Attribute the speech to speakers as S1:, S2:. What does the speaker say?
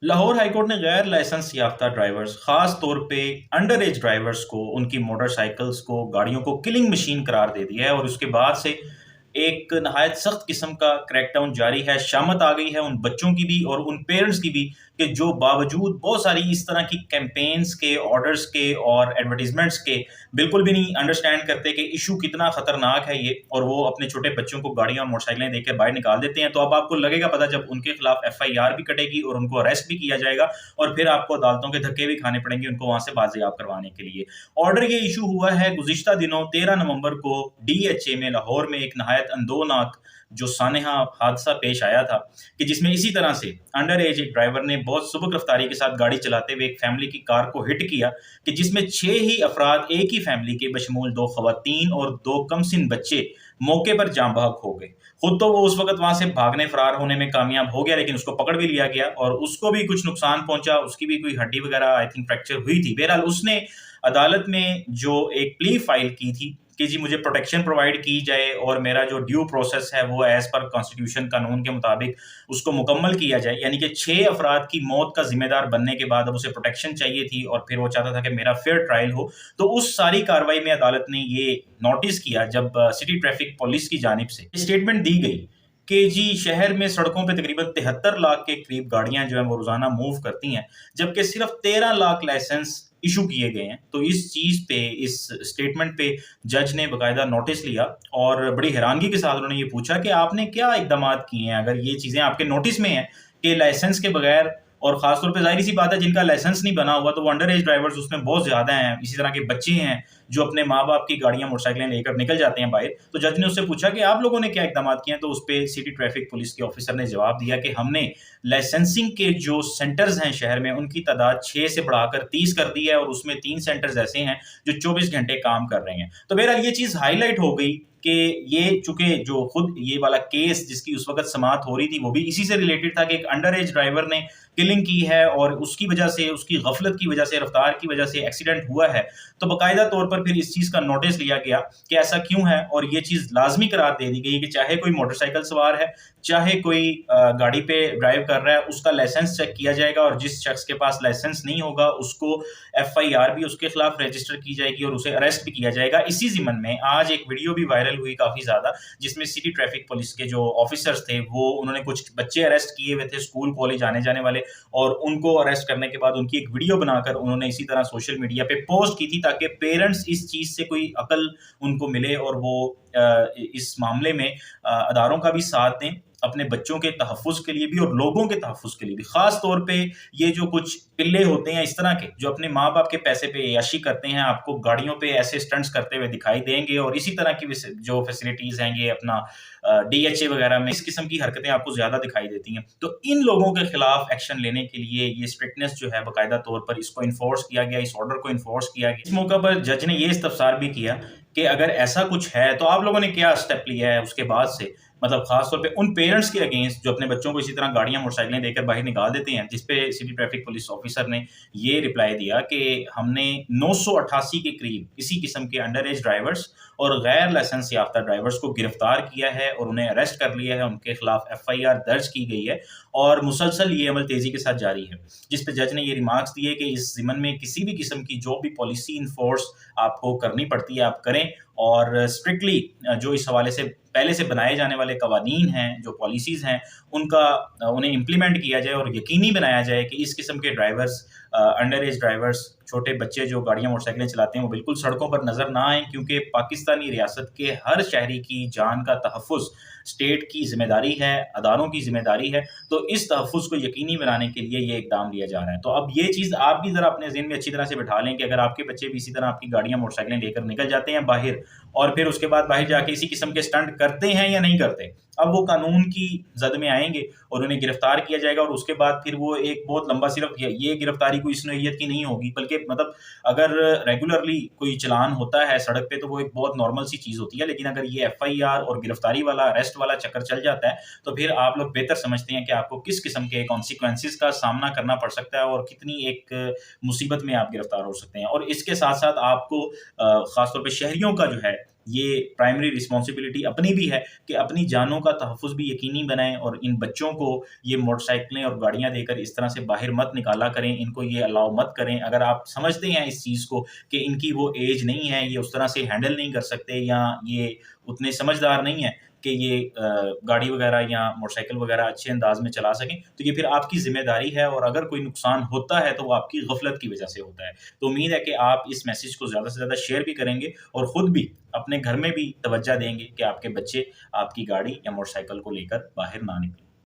S1: Lahore high court ने गैर licence याफ्ता ड्राइवर्स, खास तौर पे अंडर एज ड्राइवर्स को, उनकी मोटरसाइकिल्स को, गाड़ियों को किलिंग मशीन करार दे दिया है और उसके बाद से एक नहायत सख्त किस्म का क्रैकडाउन जारी है। शामत आ गई है उन बच्चों की भी और उन पेरेंट्स की भी कि जो बावजूद बहुत सारी इस तरह की कैंपेन्स के, ऑर्डर्स के और एडवर्टीजमेंट्स के बिल्कुल भी नहीं अंडरस्टैंड करते कि इशू कितना खतरनाक है ये, और वो अपने छोटे बच्चों को गाड़ियां और मोटरसाइकिलें देकर बाहर निकाल देते हैं। तो अब आपको लगेगा पता जब उनके खिलाफ FIR भी कटेगी और उनको अरेस्ट भी किया जाएगा और फिर आपको अदालतों के धक्के भी खाने पड़ेंगे उनको वहां से बाजियाब करवाने के लिए। ऑर्डर ये इशू हुआ है गुज़िश्ता दिनों 13 नवंबर को DHA में लाहौर में एक नहायत अंदोनाक जो सानहा हादसा पेश आया था कि जिसमें इसी तरह से अंडर एज एक ड्राइवर ने बहुत सुबह रफ्तारी के साथ गाड़ी चलाते हुए एक फैमिली की कार को हिट किया कि जिसमें 6 ही अफराद एक ही फैमिली के बशमूल 2 खवातीन और 2 कमसिन बच्चे मौके पर जाँ बहक हो गए। खुद तो वो उस वक्त वहां से भागने फरार होने में कामयाब हो गया, लेकिन उसको पकड़ भी लिया गया और उसको भी कुछ नुकसान पहुंचा, उसकी भी कोई हड्डी वगैरह आई थिंक फ्रैक्चर हुई थी। बहरहाल उसने अदालत में जो एक प्ली फाइल की थी कि जी मुझे प्रोटेक्शन प्रोवाइड की जाए और मेरा जो ड्यू प्रोसेस है वो एज पर कॉन्स्टिट्यूशन कानून के मुताबिक उसको मुकम्मल किया जाए, यानी कि 6 अफराद की मौत का जिम्मेदार बनने के बाद अब उसे प्रोटेक्शन चाहिए थी और फिर वो चाहता था कि मेरा फेयर ट्रायल हो। तो उस सारी कार्रवाई में अदालत ने ये नोटिस किया जब सिटी ट्रैफिक पुलिस की जानिब से स्टेटमेंट दी गई कि जी शहर में सड़कों पे तकरीबन 73 लाख के करीब गाड़ियां जो है वो रोजाना मूव करती हैं, जबकि सिर्फ 13 लाख लाइसेंस इशू किए गए हैं। तो इस चीज पे, इस स्टेटमेंट पे जज ने बकायदा नोटिस लिया और बड़ी हैरानगी के साथ उन्होंने ये पूछा कि आपने क्या इकदाम किए हैं अगर ये चीजें आपके नोटिस में हैं कि लाइसेंस के बगैर, और खासतौर पे जाहिर सी बात है जिनका लाइसेंस नहीं बना हुआ तो वो अंडर एज ड्राइवर्स उसमें बहुत ज्यादा हैं, इसी तरह के बच्चे हैं जो अपने माँ बाप की गाड़ियां मोटरसाइकिलें लेकर निकल जाते हैं बाहर। तो जज ने उससे पूछा कि आप लोगों ने क्या इकदाम किए हैं, तो उस पर सिटी ट्रैफिक पुलिस के ऑफिसर ने जवाब दिया कि हमने लाइसेंसिंग के जो सेंटर्स हैं शहर में उनकी तादाद 6 से बढ़ाकर 30 कर दी है और उसमें 3 सेंटर्स ऐसे हैं जो 24 घंटे काम कर रहे हैं। तो बहरहाल ये चीज हाईलाइट हो गई कि ये चूंकि जो खुद ये वाला केस जिसकी उस वक्त समाअत हो रही थी वो भी इसी से रिलेटेड था कि एक अंडर एज ड्राइवर ने किलिंग की है और उसकी वजह से, उसकी गफलत की वजह से, रफ्तार की वजह से एक्सीडेंट हुआ है। तो बाकायदा तौर पर फिर इस चीज का नोटिस लिया गया कि ऐसा क्यों है और ये चीज लाजमी करार दे दी गई कि चाहे कोई मोटरसाइकिल सवार है, चाहे कोई गाड़ी पे ड्राइव कर रहा है, उसका लाइसेंस चेक किया जाएगा और जिस शख्स के पास लाइसेंस नहीं होगा उसको FIR भी उसके खिलाफ रजिस्टर की जाएगी और उसे अरेस्ट भी किया जाएगा। इसी जिमन में आज एक वीडियो भी वायरल हुई काफी ज्यादा जिसमें सिटी ट्रैफिक पुलिस के जो ऑफिसर्स थे वो उन्होंने कुछ बच्चे अरेस्ट किए हुए थे स्कूल कॉलेज आने जाने वाले, और उनको अरेस्ट करने के बाद उनकी एक वीडियो बनाकर उन्होंने इसी तरह सोशल मीडिया पे पोस्ट की थी ताकि पेरेंट्स इस चीज से कोई अकल उनको मिले और वो इस मामले में अदारों का भी साथ दें अपने बच्चों के तहफ़्फ़ुज़ के लिए भी और लोगों के तहफ़्फ़ुज़ के लिए भी। ख़ास तौर पे ये जो कुछ पिल्ले होते हैं इस तरह के जो अपने माँ-बाप के पैसे पे अय्याशी करते हैं, आपको गाड़ियों पे ऐसे स्टंट्स करते हुए दिखाई देंगे और इसी तरह की जो फैसिलिटीज़ हैं ये अपना DHA वगैरह में इस किस्म की हरकतें आपको ज़्यादा दिखाई देती हैं। तो इन लोगों के खिलाफ एक्शन लेने के लिए ये स्ट्रिक्टनेस जो है बाकायदा तौर पर इसको इन्फोर्स किया गया, इस ऑर्डर को इन्फोर्स किया गया। इस मौका पर जज ने ये इस्तफसार भी किया कि अगर ऐसा कुछ है तो आप लोगों ने क्या स्टेप लिया है उसके बाद से, मतलब खासतौर पे उन पेरेंट्स के अगेंस्ट जो अपने बच्चों को इसी तरह गाड़ियां मोटरसाइकिलें देकर बाहर निकाल देते हैं, जिस पे सिटी ट्रैफिक पुलिस ऑफिसर ने ये रिप्लाई दिया कि हमने 988 के करीब इसी किस्म के अंडर एज ड्राइवर्स और गैर लाइसेंस याफ्ता ड्राइवर्स को गिरफ्तार किया है और उन्हें अरेस्ट कर लिया है, उनके खिलाफ FIR दर्ज की गई है और मुसलसल ये अमल तेजी के साथ जारी है। जिस पे जज ने ये रिमार्क्स दिए कि इस ज़िमन में किसी भी किस्म की जो भी पॉलिसी इन्फोर्स आपको करनी पड़ती है आप करें और स्ट्रिक्टली जो इस हवाले से पहले से बनाए जाने वाले कवानीन हैं, जो पॉलिसीज़ हैं, उन्हें इम्प्लीमेंट किया जाए और यकीनी बनाया जाए कि इस किस्म के ड्राइवर्स, अंडर एज ड्राइवर्स, छोटे बच्चे जो गाड़ियाँ मोटरसाइकिलें चलाते हैं वो बिल्कुल सड़कों पर नज़र ना आएँ, क्योंकि पाकिस्तानी रियासत के हर शहरी की जान का तहफ़्फ़ुज़ स्टेट की ज़िम्मेदारी है, अदारों की ज़िम्मेदारी है। तो इस तहफ़्फ़ुज़ को यकीनी बनाने के लिए ये इक़दाम लिया जा रहा है। तो अब ये चीज़ आप भी ज़रा अपने ज़हन में अच्छी तरह से बिठा लें कि अगर आपके बच्चे भी इसी तरह आपकी गाड़ियाँ मोटरसाइकिलें लेकर निकल जाते हैं बाहर और फिर उसके बाद बाहर जाके इसी किस्म के स्टंट करते हैं या नहीं करते, अब वो कानून की जद में आएँगे और उन्हें गिरफ्तार किया जाएगा और उसके बाद फिर वो एक बहुत लंबा, सिर्फ ये गिरफ्तारी कोई इस नौइयत की नहीं होगी, बल्कि मतलब अगर रेगुलरली कोई चालान होता है सड़क पे तो वो एक बहुत नॉर्मल सी चीज़ होती है, लेकिन अगर ये FIR और गिरफ्तारी वाला, अरेस्ट वाला चक्कर चल जाता है तो फिर आप लोग बेहतर समझते हैं कि आपको किस किस्म के कॉन्सिक्वेंसेस का सामना करना पड़ सकता है और कितनी एक मुसीबत में आप गिरफ्तार हो सकते हैं। और इसके साथ साथ आपको खासतौर पे शहरियों का जो है ये प्राइमरी रिस्पॉन्सिबिलिटी अपनी भी है कि अपनी जानों का तहफ़्फ़ुज़ भी यकीनी बनाएँ और इन बच्चों को ये मोटरसाइकिलें और गाड़ियाँ देकर इस तरह से बाहर मत निकाला करें, इनको ये अलाउ मत करें। अगर आप समझते हैं इस चीज़ को कि इनकी वो एज नहीं है, ये उस तरह से हैंडल नहीं कर सकते या ये उतने समझदार नहीं हैं कि ये गाड़ी वगैरह या मोटरसाइकिल वगैरह अच्छे अंदाज़ में चला सकें, तो ये फिर आपकी ज़िम्मेदारी है और अगर कोई नुकसान होता है, तो वो आपकी गफ़लत की वजह से होता है। तो उम्मीद है कि आप इस मैसेज को ज़्यादा से ज़्यादा शेयर भी करेंगे और खुद भी अपने घर में भी तवज्जो देंगे कि आपके बच्चे आपकी गाड़ी या मोटरसाइकिल को लेकर बाहर ना निकलें।